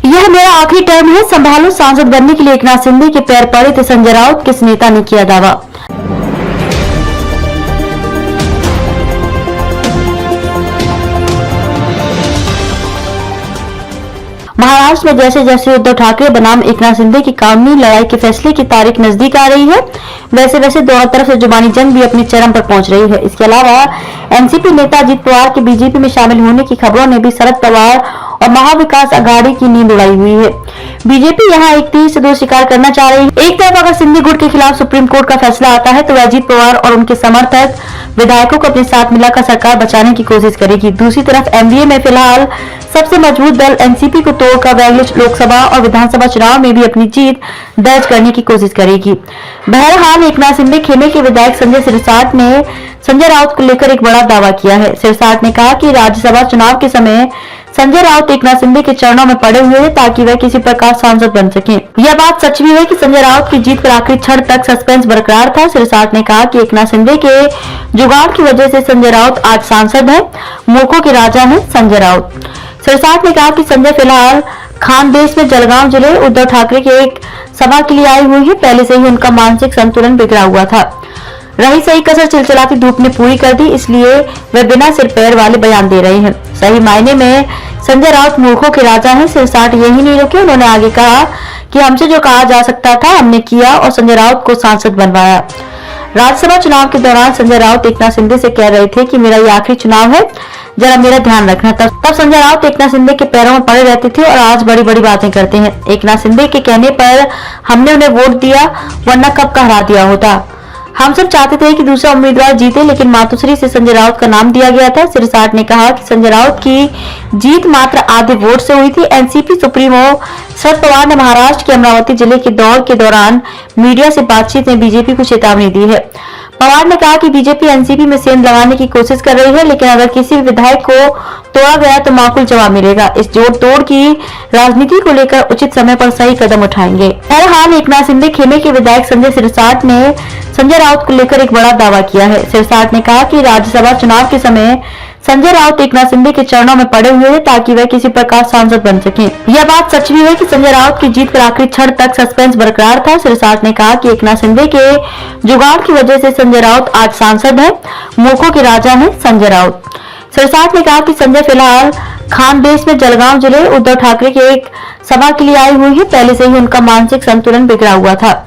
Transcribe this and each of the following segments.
यह मेरा आखिरी टर्म है, संभालो। सांसद बनने के लिए एकनाथ शिंदे के पैर पड़े थे संजय राउत, किस नेता ने किया दावा। महाराष्ट्र में जैसे जैसे उद्धव ठाकरे बनाम एकनाथ शिंदे की कानूनी लड़ाई के फैसले की तारीख नजदीक आ रही है, वैसे वैसे दोनों तरफ से जुबानी जंग भी अपनी चरम पर पहुंच रही है। इसके अलावा एनसीपी नेता अजित पवार के बीजेपी में शामिल होने की खबरों ने भी शरद पवार और महाविकास अघाड़ी की नींद उड़ाई हुई है। बीजेपी यहाँ एक तीर से दो शिकार करना चाह रही है। एक तरफ अगर सिंधी गुट के खिलाफ सुप्रीम कोर्ट का फैसला आता है तो वह अजित पवार और उनके समर्थक विधायकों को अपने साथ मिलाकर सरकार बचाने की कोशिश करेगी। दूसरी तरफ एनडीए में फिलहाल सबसे मजबूत दल एनसीपी को तोड़कर वह अगले लोकसभा और विधानसभा चुनाव में भी अपनी जीत दर्ज करने की कोशिश करेगी। बहरहाल एकनाथ शिंदे खेमे के विधायक संजय सिरसाट ने संजय राउत को लेकर एक बड़ा दावा किया है। सिरसाट ने कहा कि राज्यसभा चुनाव के समय संजय राउत एकनाथ शिंदे के चरणों में पड़े हुए हैं ताकि वह किसी प्रकार सांसद बन सके। यह बात सच भी है कि संजय राउत की जीत पर आखिरी क्षण तक सस्पेंस बरकरार था। सिरसाट ने कहा कि एकनाथ शिंदे के जुगाड़ की वजह से संजय राउत आज सांसद है, मूर्खों के राजा है संजय राउत। सिरसाट ने कहा कि संजय फिलहाल खानदेश में जलगांव जिले उद्धव ठाकरे के एक सभा के लिए आए हुए हैं। पहले से ही उनका मानसिक संतुलन बिगड़ा हुआ था। रही सही कसर चिलचिलाती धूप ने पूरी कर दी, इसलिए वे बिना सिर पैर वाले बयान दे रहे हैं। सही मायने में संजय राउत मूर्खों के राजा हैं। सिरसाट यही नहीं रुके, उन्होंने आगे कहा कि हमसे जो कहा जा सकता था हमने किया और संजय राउत को सांसद बनवाया। राज्यसभा चुनाव के दौरान संजय राउत एकनाथ शिंदे से कह रहे थे कि मेरा ये आखिरी चुनाव है, जरा मेरा ध्यान रखना। तब संजय राउत एकनाथ शिंदे के पैरों में पड़े रहते थे और आज बड़ी बड़ी बातें करते हैं। एकनाथ शिंदे के कहने पर हमने उन्हें वोट दिया, वरना कब का हरा दिया होता। हम सब चाहते थे कि दूसरा उम्मीदवार जीते, लेकिन मातोश्री से संजय राउत का नाम दिया गया था। सिरसाट ने कहा कि संजय राउत की जीत मात्र आधे वोट से हुई थी। एनसीपी सुप्रीमो शरद पवार ने महाराष्ट्र के अमरावती जिले के दौरे के दौरान मीडिया से बातचीत में बीजेपी को चेतावनी दी है। पवार ने कहा कि बीजेपी एनसीपी में सेंध लगाने की कोशिश कर रही है, लेकिन अगर किसी विधायक को तोड़ा गया तो माकूल जवाब मिलेगा। इस जोड़ तोड़ की राजनीति को लेकर उचित समय पर सही कदम उठाएंगे। बहरहाल एकनाथ शिंदे खेमे के विधायक संजय सिरसाट ने संजय राउत को लेकर एक बड़ा दावा किया है। सिरसाट ने कहा कि राज्यसभा चुनाव के समय संजय राउत एकनाथ शिंदे के चरणों में पड़े हुए हैं ताकि वह किसी प्रकार सांसद बन सके। यह बात सच भी है कि संजय राउत की जीत पर आखिरी क्षण तक सस्पेंस बरकरार था। सिरसाट ने कहा कि एकनाथ शिंदे के जुगाड़ की वजह से संजय राउत आज सांसद है, मूर्खों के राजा है संजय राउत। सिरसाट ने कहा कि संजय फिलहाल खानदेश में जलगांव जिले उद्धव ठाकरे के एक सभा के लिए आए हुए हैं। पहले से ही उनका मानसिक संतुलन बिगड़ा हुआ था।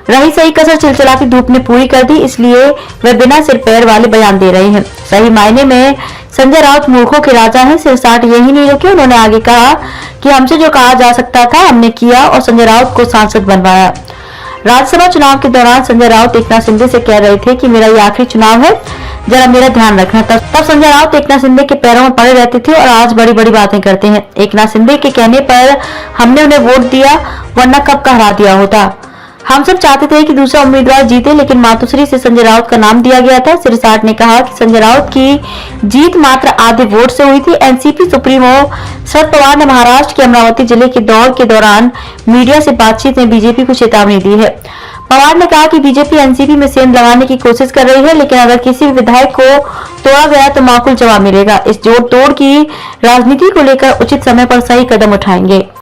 रही सही कसर चिलचिलाती धूप ने पूरी कर दी, इसलिए वे बिना सिर पैर वाले बयान दे रहे हैं। सही मायने में संजय राउत मूर्खों के राजा हैं। सिरसाट यही नहीं रुके, उन्होंने आगे कहा कि हमसे जो कहा जा सकता था हमने किया और संजय राउत को सांसद बनवाया। राज्यसभा चुनाव के दौरान संजय राउत एकनाथ शिंदे से कह रहे थे कि मेरा ये आखिरी चुनाव है, जरा मेरा ध्यान रखना। तब संजय राउत एकनाथ शिंदे के पैरों में पड़े रहते थे और आज बड़ी बड़ी बातें करते हैं। एकनाथ शिंदे के कहने पर हमने उन्हें वोट दिया, वरना कब का हरा दिया होता। हम सब चाहते थे कि दूसरा उम्मीदवार जीते, लेकिन मातोश्री से संजय राउत का नाम दिया गया था। सिरसाट ने कहा कि संजय राउत की जीत मात्र आधे वोट से हुई थी। एनसीपी सुप्रीमो शरद पवार ने महाराष्ट्र के अमरावती जिले के दौरे के दौरान मीडिया से बातचीत में बीजेपी को चेतावनी दी है। पवार ने कहा कि बीजेपी एनसीपी में सेंध लगाने की कोशिश कर रही है, लेकिन अगर किसी विधायक को तोड़ा गया तो माकूल जवाब मिलेगा। इस जोड़ तोड़ की राजनीति को लेकर उचित समय पर सही कदम उठाएंगे।